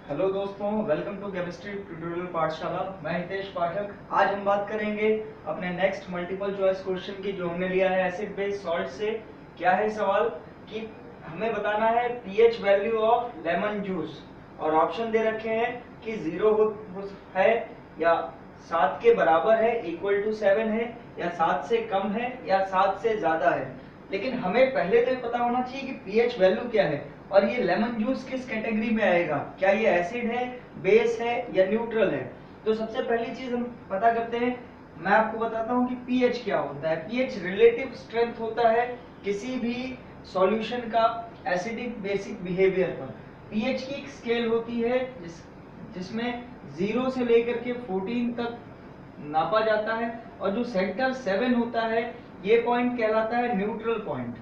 Hello दोस्तों, welcome to chemistry tutorial पाठशाला। मैं हितेश पाठक। आज हम बात करेंगे अपने नेक्स्ट मल्टीपल चॉइस क्वेश्चन की, जो हमने लिया है एसिड बेस सॉल्ट से। क्या है सवाल कि हमें बताना है pH value of lemon juice, और ऑप्शन दे रखे हैं कि 0 है या 7 के बराबर है, इक्वल टू 7 है, या 7 से कम है, या 7 से ज्यादा है। लेकिन हमें पहले तो ये पता होना चाहिए कि पीएच वैल्यू क्या है और ये लेमन जूस किस कैटेगरी में आएगा। क्या ये एसिड है, बेस है, या न्यूट्रल है। तो सबसे पहली चीज हम पता करते हैं। मैं आपको बताता हूँ कि पीएच क्या होता है। पीएच रिलेटिव स्ट्रेंथ होता है किसी भी सॉल्यूशन का एसिडिक बेसिक बिहेवियर पर। पीएच की एक स्केल होती है जिसमें 0 से लेकर के 14 तक नापा जाता है, और जो सेंटर 7 होता है ये पॉइंट कहलाता है न्यूट्रल पॉइंट।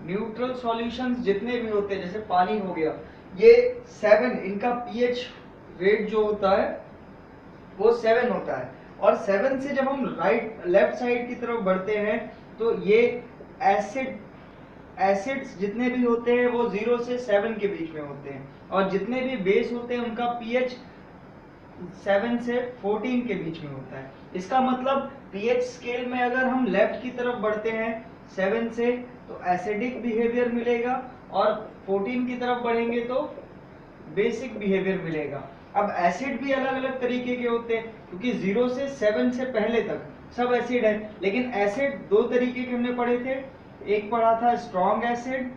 न्यूट्रल सॉल्यूशंस जितने भी होते हैं, जैसे पानी हो गया, ये 7, इनका पीएच रेट जो होता है वो 7 होता है। और 7 से जब हम लेफ्ट साइड की तरफ बढ़ते हैं तो ये एसिड्स जितने भी होते हैं वो 0 से 7 के बीच में होते हैं, और जितने भी बेस होते हैं उनका पीएच 7 से 14 के बीच में होता है। इसका मतलब पीएच स्केल में अगर हम लेफ्ट की तरफ बढ़ते हैं 7 से तो एसिडिक बिहेवियर मिलेगा, और 14 की तरफ बढ़ेंगे तो बेसिक बिहेवियर मिलेगा। अब एसिड भी अलग अलग तरीके के होते हैं, क्योंकि 0 से 7 से पहले तक सब एसिड है। लेकिन एसिड दो तरीके के हमने पढ़े थे, एक पढ़ा था स्ट्रॉन्ग एसिड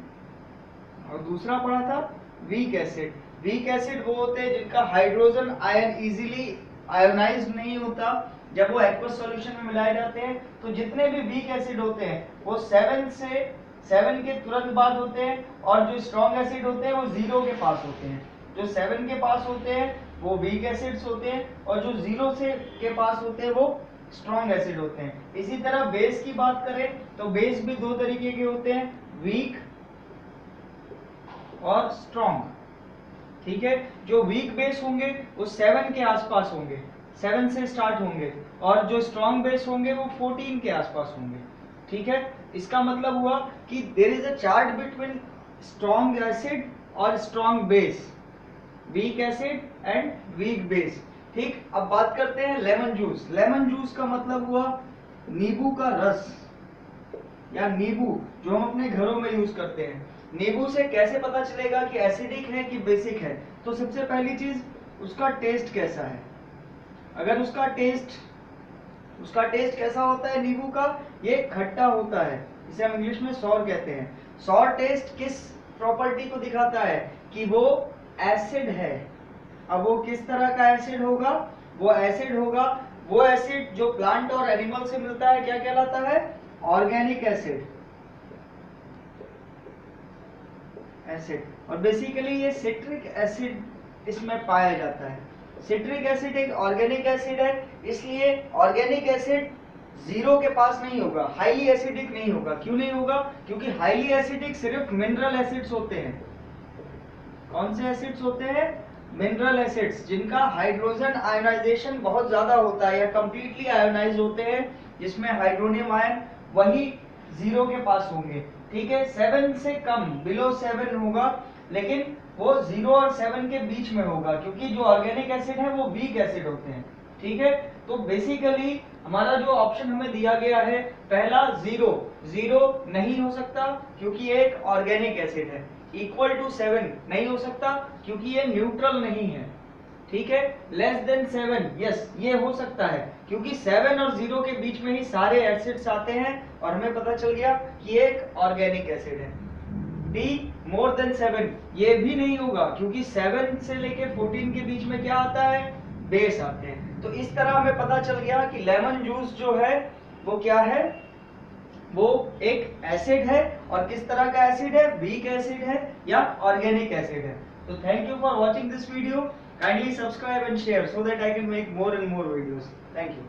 और दूसरा पढ़ा था वीक एसिड। वीक एसिड वो होते हैं जिनका हाइड्रोजन आयन इजीली आयोनाइज्ड नहीं होता। जब वो एक्वस सॉल्यूशन में मिलाए जाते हैं तो जितने भी वीक एसिड होते हैं वो 7 के तुरंत बाद होते हैं, और जो स्ट्रॉन्ग एसिड होते हैं वो 0 के पास होते हैं। जो 7 के पास होते हैं वो वीक एसिड्स होते हैं, और जो 0 से के पास होते हैं वो स्ट्रॉन्ग एसिड होते हैं। इसी तरह बेस की बात करें तो बेस भी दो तरीके के होते हैं, वीक और स्ट्रॉन्ग। ठीक है, जो वीक बेस होंगे वो 7 के आसपास होंगे, 7 से स्टार्ट होंगे, और जो स्ट्रॉन्ग बेस होंगे वो 14 के आसपास होंगे। ठीक है, इसका मतलब हुआ कि there is a chart between strong acid और strong base, weak acid and weak base. ठीक, अब बात करते हैं लेमन जूस। लेमन जूस का मतलब हुआ नींबू का रस, या नींबू जो हम अपने घरों में यूज करते हैं। नींबू से कैसे पता चलेगा कि एसिडिक है कि बेसिक है? तो सबसे पहली चीज उसका टेस्ट कैसा है। अगर उसका टेस्ट कैसा होता है नींबू का, ये खट्टा होता है, इसे हम इंग्लिश में सॉर कहते हैं। सॉर टेस्ट किस प्रॉपर्टी को दिखाता है कि वो एसिड है। अब वो किस तरह का एसिड होगा? वो एसिड जो प्लांट और एनिमल से मिलता है, क्या कहलाता है? Organic acid. और बेसिकली ये सिट्रिक एसिड इसमें पाया जाता है। सिट्रिक एसिड एक ऑर्गेनिक एसिड है, इसलिए ऑर्गेनिक एसिड 0 के पास नहीं होगा, हाईली एसिडिक नहीं होगा। क्यों नहीं होगा? क्योंकि हाईली एसिडिक सिर्फ मिनरल एसिड्स होते हैं। कौन से एसिड्स होते हैं? मिनरल एसिड्स, जिनका हाइड्रोजन आयोनाइजेशन बहुत ज्यादा होता है या कंप्लीटली आयोनाइज होते हैं, जिसमें हाइड्रोनियम आयन वही 0 के पास होंगे। ठीक है, 7 से कम, बिलो 7 होगा, लेकिन वो 0 और 7 के बीच में होगा, क्योंकि जो ऑर्गेनिक एसिड है वो वीक एसिड होते हैं। ठीक है, तो बेसिकली हमारा जो ऑप्शन हमें दिया गया है पहला 0 नहीं हो सकता क्योंकि ये एक ऑर्गेनिक एसिड है। इक्वल टू 7 नहीं हो सकता क्योंकि ये न्यूट्रल नहीं है। ठीक है, लेस देन 7 यस, ये हो सकता है क्योंकि 7 और 0 के बीच में ही सारे एसिड्स आते हैं, और हमें पता चल गया कि ये एक ऑर्गेनिक एसिड है। डी मोर देन 7 ये भी नहीं होगा क्योंकि 7 से लेके 14 के बीच में क्या आता है? बेस आते हैं। तो इस तरह हमें पता चल गया कि लेमन जूस जो है वो क्या है? वो एक एसिड है, और किस तरह का एसिड है? वीक एसिड है या ऑर्गेनिक एसिड है। तो thank you for watching this video. Kindly subscribe and share so that I can make more and more videos. Thank you.